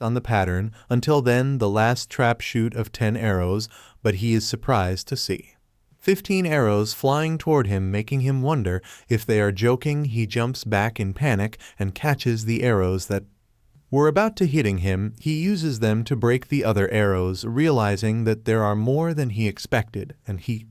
on the pattern. Until then, the last trap shoot of 10 arrows, but he is surprised to see 15 arrows flying toward him, making him wonder if they are joking. He jumps back in panic and catches the arrows that were about to hitting him. He uses them to break the other arrows, realizing that there are more than he expected, and he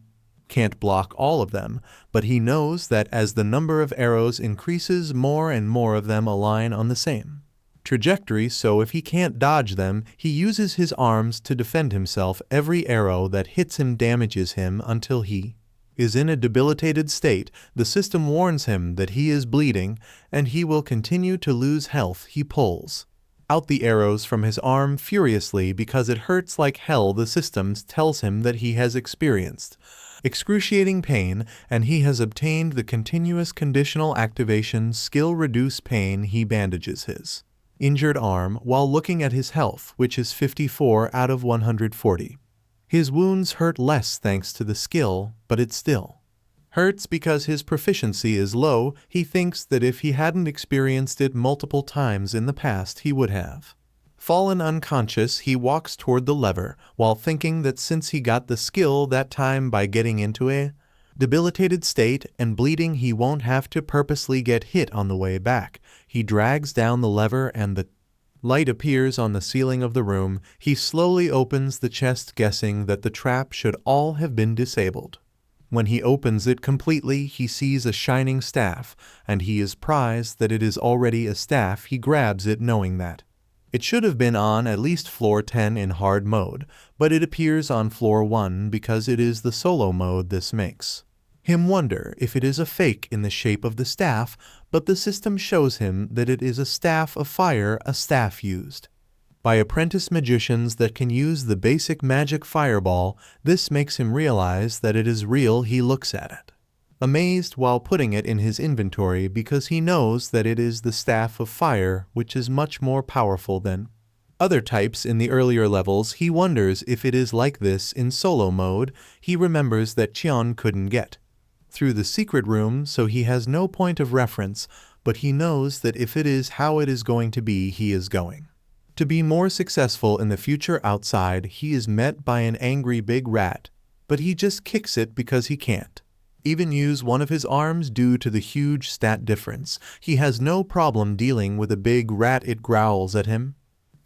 can't block all of them, but he knows that as the number of arrows increases, more and more of them align on the same trajectory, so if he can't dodge them, he uses his arms to defend himself. Every arrow that hits him damages him until he is in a debilitated state. The system warns him that he is bleeding, and he will continue to lose health. He pulls out the arrows from his arm furiously because it hurts like hell. The system tells him that he has experienced excruciating pain, and he has obtained the continuous conditional activation skill reduce pain. He bandages his injured arm while looking at his health, which is 54 out of 140. His wounds hurt less thanks to the skill, but it still hurts because his proficiency is low. He thinks that if he hadn't experienced it multiple times in the past, he would have fallen unconscious. He walks toward the lever while thinking that since he got the skill that time by getting into a debilitated state and bleeding, he won't have to purposely get hit on the way back. He drags down the lever and the light appears on the ceiling of the room. He slowly opens the chest, guessing that the trap should all have been disabled. When he opens it completely, he sees a shining staff, and he is surprised that it is already a staff. He grabs it knowing that it should have been on at least floor 10 in hard mode, but it appears on floor 1 because it is the solo mode. This makes him wonder if it is a fake in the shape of the staff, but the system shows him that it is a staff of fire, a staff used by apprentice magicians that can use the basic magic fireball. This makes him realize that it is real. He looks at it, amazed, while putting it in his inventory because he knows that it is the staff of fire, which is much more powerful than other types in the earlier levels. He wonders if it is like this in solo mode. He remembers that Cheon couldn't get through the secret room, so he has no point of reference, but he knows that if it is how it is going to be, he is going to be more successful in the future. Outside, he is met by an angry big rat, but he just kicks it because he can't even use one of his arms due to the huge stat difference. He has no problem dealing with a big rat. It growls at him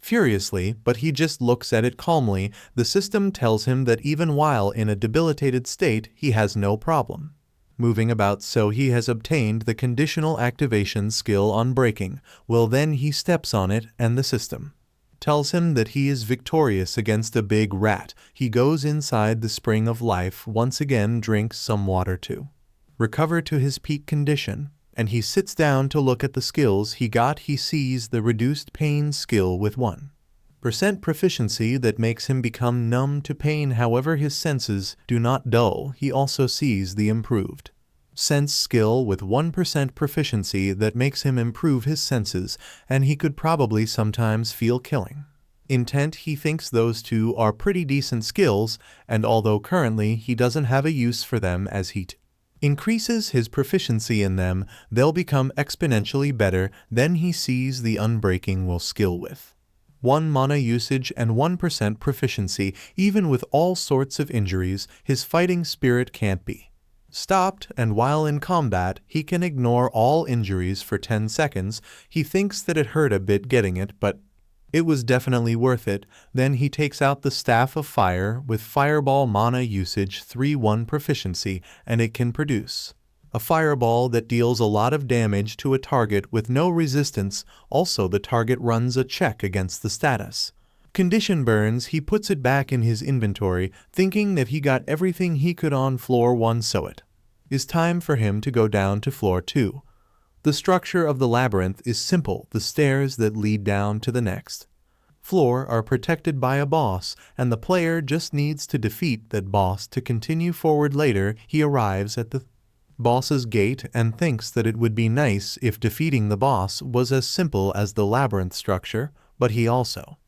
furiously, but he just looks at it calmly. The system tells him that even while in a debilitated state, he has no problem moving about, so he has obtained the conditional activation skill on breaking. Well, then he steps on it, and the system tells him that he is victorious against a big rat. He goes inside the spring of life once again, drinks some water to recover to his peak condition, and he sits down to look at the skills he got. He sees the reduced pain skill with 1% proficiency that makes him become numb to pain. However, his senses do not dull. He also sees the improved sense skill with 1% proficiency that makes him improve his senses, and he could probably sometimes feel killing intent. He thinks those two are pretty decent skills, and although currently he doesn't have a use for them, as he increases his proficiency in them, they'll become exponentially better. Then he sees the unbreaking will skill with 1 mana usage and 1% proficiency. Even with all sorts of injuries, his fighting spirit can't be stopped, and while in combat, he can ignore all injuries for 10 seconds. He thinks that it hurt a bit getting it, but it was definitely worth it. Then he takes out the Staff of Fire with Fireball mana usage 3/1 proficiency, and it can produce a fireball that deals a lot of damage to a target with no resistance. Also, the target runs a check against the status condition burns. He puts it back in his inventory, thinking that he got everything he could on floor 1, so it is time for him to go down to floor 2. The structure of the labyrinth is simple. The stairs that lead down to the next floor are protected by a boss, and the player just needs to defeat that boss to continue forward. Later, he arrives at the boss's gate and thinks that it would be nice if defeating the boss was as simple as the labyrinth structure, but he also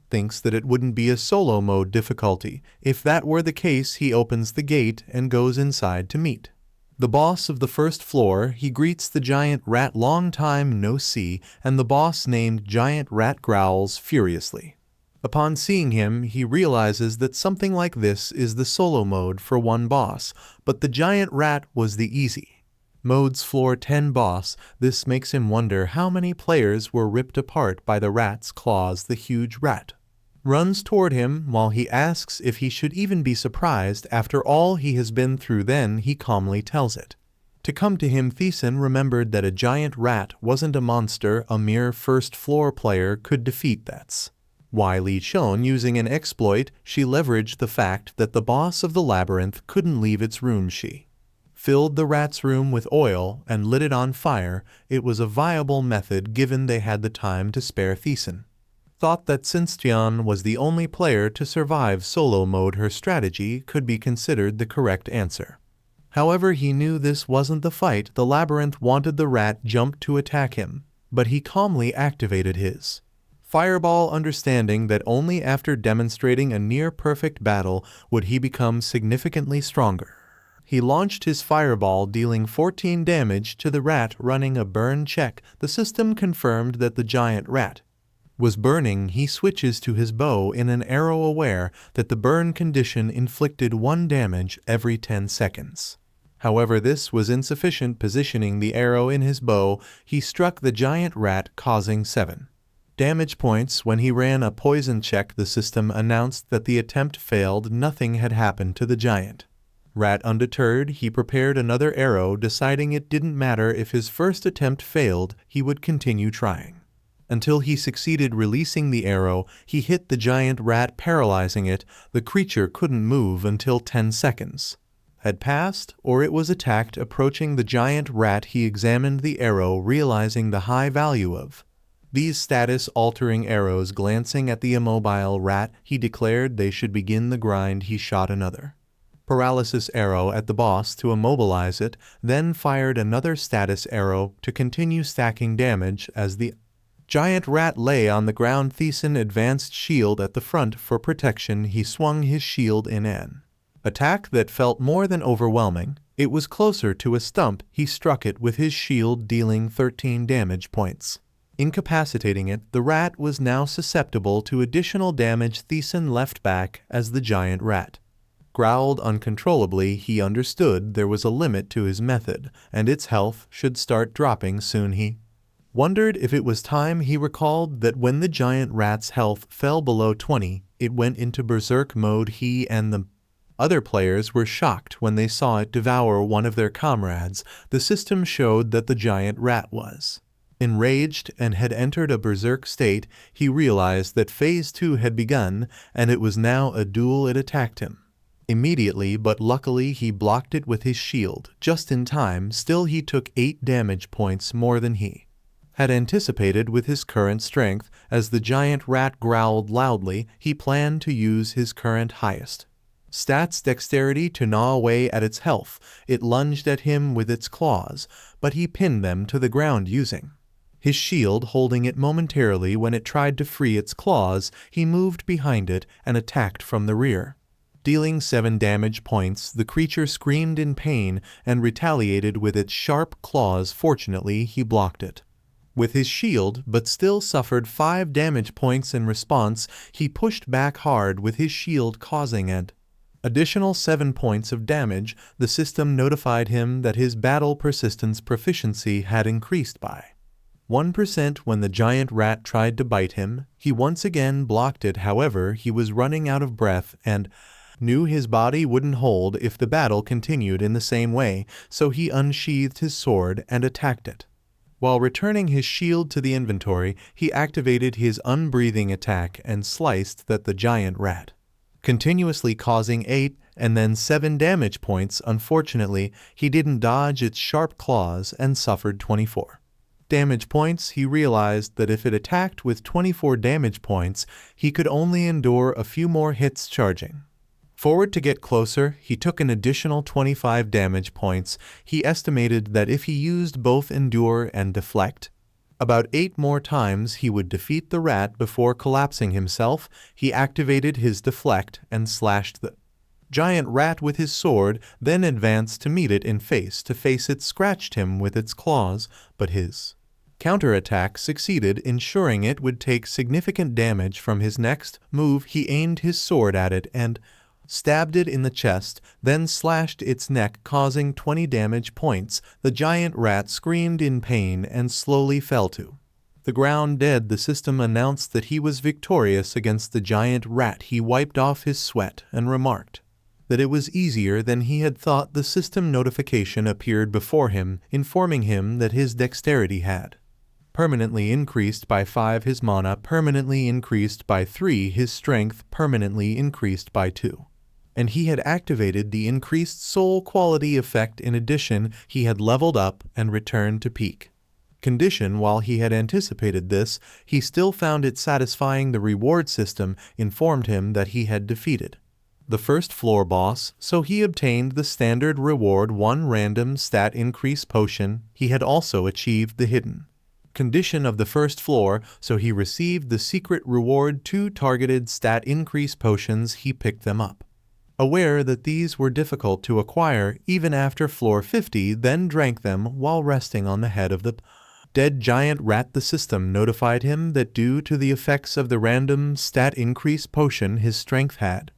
thinks that it wouldn't be a solo mode difficulty. If that were the case, he opens the gate and goes inside to meet The boss of the first floor, he greets the giant rat long time no see, and the boss named Giant Rat growls furiously. Upon seeing him, he realizes that something like this is the solo mode for one boss, but the giant rat was the easy mode's floor 10 boss. This makes him wonder how many players were ripped apart by the rat's claws. The huge rat runs toward him while he asks if he should even be surprised after all he has been through. Then he calmly tells it to come to him. TaeSan remembered that a giant rat wasn't a monster a mere first floor player could defeat. That's why Lee Chon, using an exploit, she leveraged the fact that the boss of the labyrinth couldn't leave its room. She filled the rat's room with oil and lit it on fire. It was a viable method given they had the time to spare. TaeSan thought that since Jian was the only player to survive solo mode, her strategy could be considered the correct answer. However, he knew this wasn't the fight. The labyrinth wanted the rat jump to attack him, but he calmly activated his fireball, understanding that only after demonstrating a near-perfect battle would he become significantly stronger. He launched his fireball, dealing 14 damage to the rat. Running a burn check, the system confirmed that the giant rat was burning. He switches to his bow in an arrow, aware that the burn condition inflicted 1 damage every 10 seconds. However, this was insufficient. Positioning the arrow in his bow, he struck the giant rat, causing 7 damage points. When he ran a poison check, the system announced that the attempt failed. Nothing had happened to the giant rat. Undeterred, he prepared another arrow, deciding it didn't matter if his first attempt failed, he would continue trying until he succeeded. Releasing the arrow, he hit the giant rat, paralyzing it. The creature couldn't move until 10 seconds had passed, or it was attacked. Approaching the giant rat, he examined the arrow, realizing the high value of these status-altering arrows. Glancing at the immobile rat, he declared they should begin the grind. He shot another paralysis arrow at the boss to immobilize it, then fired another status arrow to continue stacking damage as the giant rat lay on the ground. TaeSan advanced shield at the front for protection. He swung his shield in an attack that felt more than overwhelming. It was closer to a stump. He struck it with his shield, dealing 13 damage points, incapacitating it. The rat was now susceptible to additional damage. TaeSan leapt back as the giant rat growled uncontrollably. He understood there was a limit to his method, and its health should start dropping soon. He wondered if it was time. He recalled that when the giant rat's health fell below 20, it went into berserk mode. He and the other players were shocked when they saw it devour one of their comrades. The system showed that the giant rat was enraged and had entered a berserk state. He realized that Phase 2 had begun, and it was now a duel. It attacked him immediately, but luckily he blocked it with his shield just in time. Still, he took 8 damage points more than he had anticipated with his current strength. As the giant rat growled loudly, he planned to use his current highest stats dexterity to gnaw away at its health. It lunged at him with its claws, but he pinned them to the ground using his shield, holding it momentarily. When it tried to free its claws, he moved behind it and attacked from the rear, dealing 7 damage points. The creature screamed in pain and retaliated with its sharp claws. Fortunately, he blocked it with his shield, but still suffered 5 damage points in response. He pushed back hard with his shield, causing an additional 7 points of damage. The system notified him that his battle persistence proficiency had increased by 1% when the giant rat tried to bite him. He once again blocked it. However, he was running out of breath and knew his body wouldn't hold if the battle continued in the same way, so he unsheathed his sword and attacked it. While returning his shield to the inventory, he activated his unbreathing attack and sliced at the giant rat, continuously causing 8 and then 7 damage points. Unfortunately, he didn't dodge its sharp claws and suffered 24 damage points. He realized that if it attacked with 24 damage points, he could only endure a few more hits. Charging forward to get closer, he took an additional 25 damage points. He estimated that if he used both endure and deflect about 8 more times, he would defeat the rat before collapsing himself. He activated his deflect and slashed the giant rat with his sword, then advanced to meet it in face to face. It scratched him with its claws, but his counterattack succeeded, ensuring it would take significant damage. From his next move, he aimed his sword at it and stabbed it in the chest, then slashed its neck, causing 20 damage points. The giant rat screamed in pain and slowly fell to the ground dead. The system announced that he was victorious against the giant rat. He wiped off his sweat and remarked that it was easier than he had thought. The system notification appeared before him, informing him that his dexterity had permanently increased by 5, his mana permanently increased by 3, his strength permanently increased by 2. And he had activated the increased soul quality effect. In addition, he had leveled up and returned to peak condition. While he had anticipated this, he still found it satisfying. The reward system informed him that he had defeated the first floor boss, so he obtained the standard reward, 1 random stat increase potion. He had also achieved the hidden condition of the first floor, so he received the secret reward, 2 targeted stat increase potions. He picked them up, aware that these were difficult to acquire even after floor 50, then drank them while resting on the head of the dead giant rat. The system notified him that due to the effects of the random stat increase potion, his strength had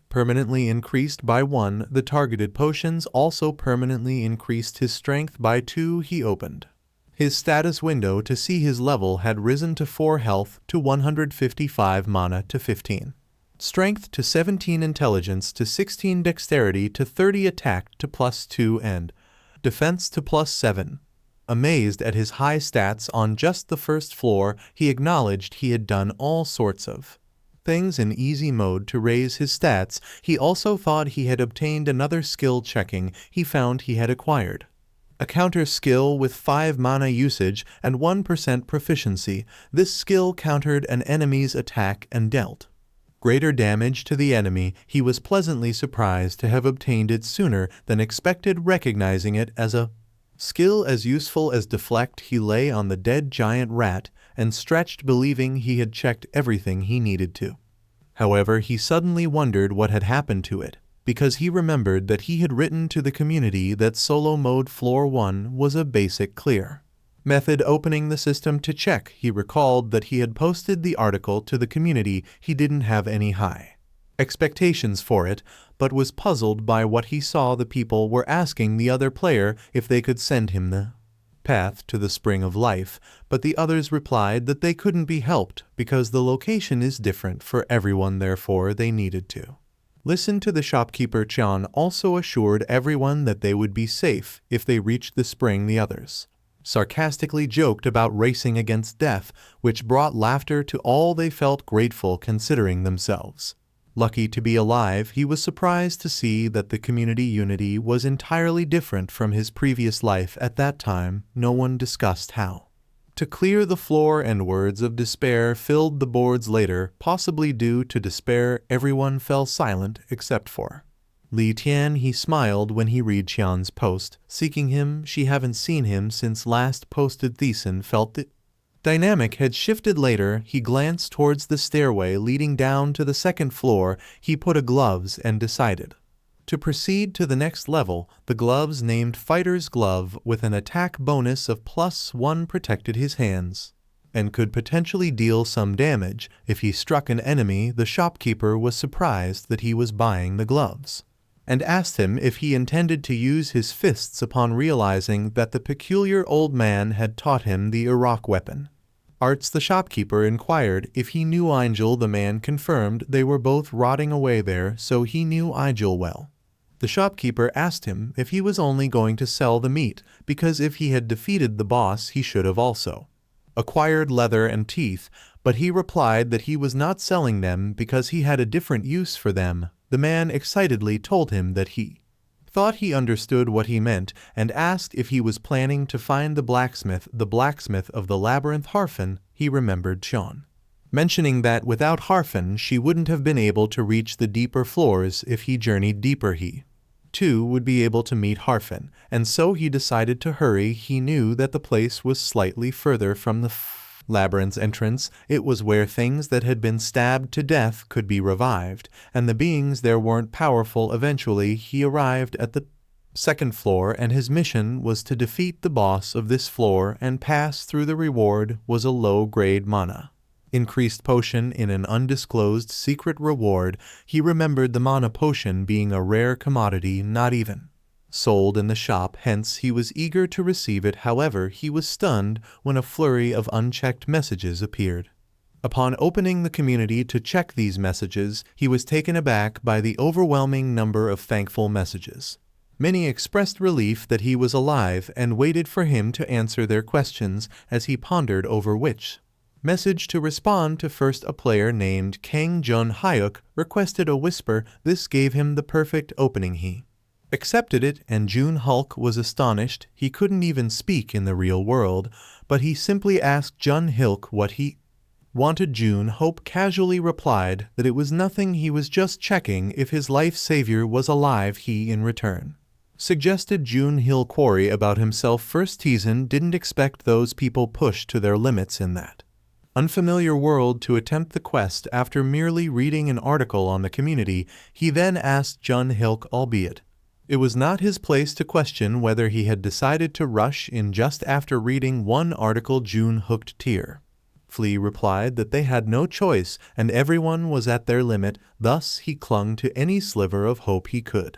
permanently increased by 1. The targeted potions also permanently increased his strength by 2. He opened his status window to see his level had risen to 4 health to 155 mana to 15 strength to 17 intelligence to 16 dexterity to 30 attack to +2 and defense to +7. Amazed at his high stats on just the first floor, he acknowledged he had done all sorts of things in easy mode to raise his stats. He also thought he had obtained another skill. Checking, he found he had acquired a counter skill with 5 mana usage and 1% proficiency. This skill countered an enemy's attack and dealt greater damage to the enemy. He was pleasantly surprised to have obtained it sooner than expected. Recognizing it as a skill as useful as deflect, he lay on the dead giant rat and stretched, believing he had checked everything he needed to. However, he suddenly wondered what had happened to it, because he remembered that he had written to the community that solo mode floor 1 was a basic clear method. Opening the system to check, he recalled that he had posted the article to the community. He didn't have any high expectations for it, but was puzzled by what he saw. The people were asking the other player if they could send him the path to the spring of life, but the others replied that they couldn't be helped because the location is different for everyone, therefore they needed to listen to the shopkeeper. Chan also assured everyone that they would be safe if they reached the spring. The others sarcastically joked about racing against death, which brought laughter to all. They felt grateful, considering themselves lucky to be alive. He was surprised to see that the community unity was entirely different from his previous life. At that time, no one discussed how to clear the floor, and words of despair filled the boards. Later, possibly due to despair, everyone fell silent except for Li Tian. He smiled when he read Qian's post, seeking him. She haven't seen him since last posted. TaeSan felt the dynamic had shifted. Later, he glanced towards the stairway leading down to the second floor. He put on gloves and decided to proceed to the next level. The gloves, named Fighter's Glove with an attack bonus of +1, protected his hands and could potentially deal some damage if he struck an enemy. The shopkeeper was surprised that he was buying the gloves and asked him if he intended to use his fists upon realizing that the peculiar old man had taught him the Iraq weapon arts. The shopkeeper inquired if he knew Angel. The man confirmed they were both rotting away there, so he knew Angel well. The shopkeeper asked him if he was only going to sell the meat, because if he had defeated the boss he should have also acquired leather and teeth, but he replied that he was not selling them because he had a different use for them. The man excitedly told him that he thought he understood what he meant and asked if he was planning to find the blacksmith of the Labyrinth. Harfen, he remembered Sean mentioning that without Harfen she wouldn't have been able to reach the deeper floors. If he journeyed deeper, he too would be able to meet Harfen, and so he decided to hurry. He knew that the place was slightly further from the Labyrinth's entrance, it was where things that had been stabbed to death could be revived, and the beings there weren't powerful. Eventually, he arrived at the second floor, and his mission was to defeat the boss of this floor and pass through. The reward was a low-grade mana increased potion in an undisclosed secret reward. He remembered the mana potion being a rare commodity, not even sold in the shop, hence he was eager to receive it. However, he was stunned when a flurry of unchecked messages appeared. Upon opening the community to check these messages, he was taken aback by the overwhelming number of thankful messages. Many expressed relief that he was alive and waited for him to answer their questions as he pondered over which message to respond to. First, a player named Kang Hyuk requested a whisper. This gave him the perfect opening. He accepted it, and Jun Hulk was astonished. He couldn't even speak in the real world, but he simply asked Jun Hulk what he wanted. Jun Hope casually replied that it was nothing, he was just checking if his life savior was alive. He, in return, suggested Jun Hill quarry about himself. First, TaeSan didn't expect those people pushed to their limits in that unfamiliar world to attempt the quest. After merely reading an article on the community, he then asked Jun Hilk, albeit it was not his place to question whether he had decided to rush in just after reading one article. Jun hooked tear. Flea replied that they had no choice and everyone was at their limit, thus he clung to any sliver of hope he could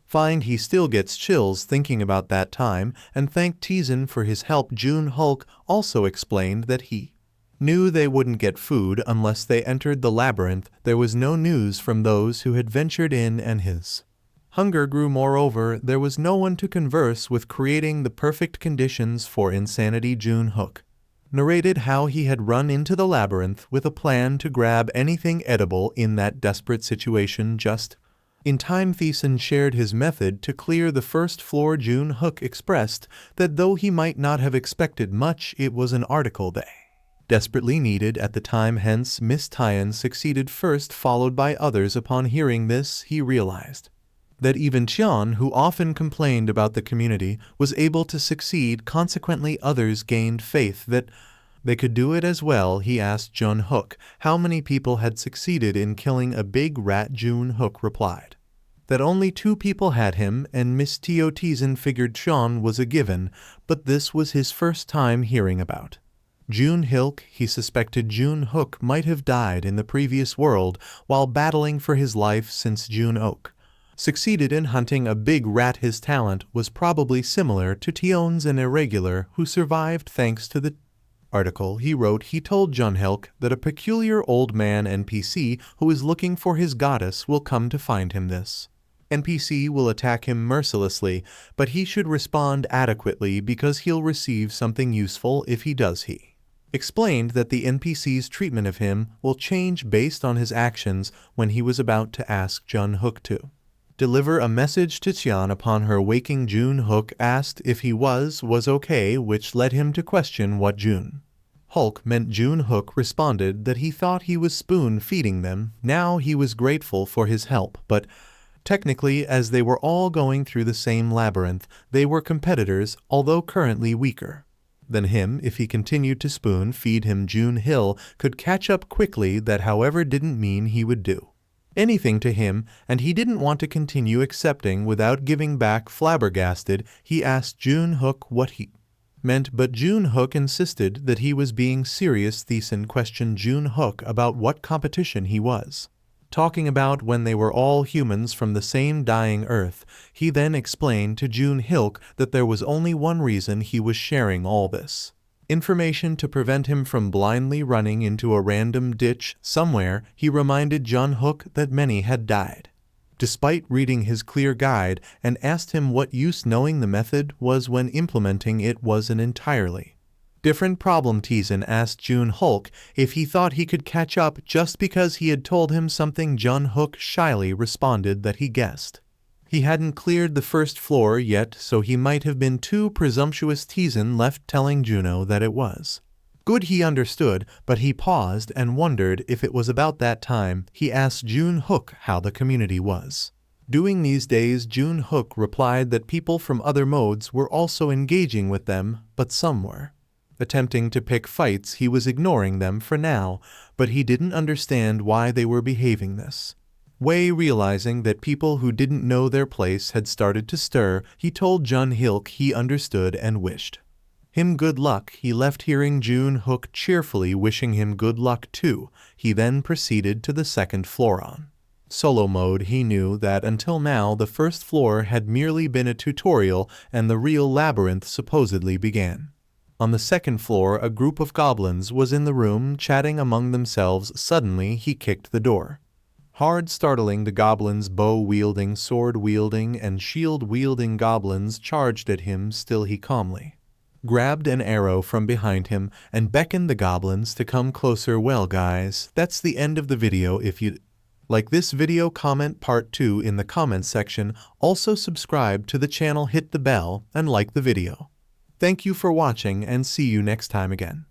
find. He still gets chills thinking about that time and thanked TaeSan for his help. Jun Hulk also explained that he knew they wouldn't get food unless they entered the labyrinth. There was no news from those who had ventured in, and his hunger grew. Moreover, there was no one to converse with, creating the perfect conditions for insanity. Jun Hook narrated how he had run into the labyrinth with a plan to grab anything edible in that desperate situation just in time. TaeSan shared his method to clear the first floor. Jun Hook expressed that though he might not have expected much, it was an article they desperately needed at the time, hence Miss Tyan succeeded first, followed by others. Upon hearing this, he realized that even Cheon, who often complained about the community, was able to succeed. Consequently, others gained faith that they could do it as well. He asked Jun Hook how many people had succeeded in killing a big rat. Jun Hook replied that only 2 people had him, and Miss TaeSan figured Cheon was a given, but this was his first time hearing about Jun Hilk. He suspected Jun Hook might have died in the previous world while battling for his life. Since Jun Hook succeeded in hunting a big rat, his talent was probably similar to Tion's, an irregular who survived thanks to the article he wrote. He told Jun Hilk that a peculiar old man NPC who is looking for his goddess will come to find him. This NPC will attack him mercilessly, but he should respond adequately because he'll receive something useful if he does. He explained that the NPC's treatment of him will change based on his actions. When he was about to ask Jun Hook to deliver a message to Cheon upon her waking, Jun Hook asked if he was okay, which led him to question what Jun Hulk meant. Jun Hook responded that he thought he was spoon-feeding them. Now he was grateful for his help, but technically, as they were all going through the same labyrinth, they were competitors, although currently weaker than him. If he continued to spoon-feed him, Jun Hill could catch up quickly. That, however, didn't mean he would do anything to him, and he didn't want to continue accepting without giving back. Flabbergasted, he asked Jun Hook what he meant, but Jun Hook insisted that he was being serious. TaeSan questioned Jun Hook about what competition he was talking about when they were all humans from the same dying Earth. He then explained to Jun Hilk that there was only one reason he was sharing all this information, to prevent him from blindly running into a random ditch somewhere. He reminded Jun Hook that many had died despite reading his clear guide, and asked him what use knowing the method was when implementing it was an entirely different problem. TaeSan asked Jun Hulk if he thought he could catch up just because he had told him something. Jun Hook shyly responded that he guessed he hadn't cleared the first floor yet, so he might have been too presumptuous. TaeSan left, telling Juno that it was good he understood, but he paused and wondered if it was about that time. He asked Jun Hook how the community was doing these days. Jun Hook replied that people from other modes were also engaging with them, but some were Attempting to pick fights, he was ignoring them for now, but he didn't understand why they were behaving this way. Realizing that people who didn't know their place had started to stir, he told Jun Hilk he understood and wished him good luck. He left, hearing Jun Hook cheerfully wishing him good luck too. He then proceeded to the second floor. On solo mode, he knew that until now the first floor had merely been a tutorial and the real labyrinth supposedly began. On the second floor, a group of goblins was in the room chatting among themselves. Suddenly, he kicked the door hard, startling the goblins. Bow-wielding, sword-wielding, and shield-wielding goblins charged at him. Still, he calmly grabbed an arrow from behind him and beckoned the goblins to come closer. Well guys, that's the end of the video. If you like this video, comment part 2 in the comments section. Also subscribe to the channel, hit the bell, and like the video. Thank you for watching and see you next time again.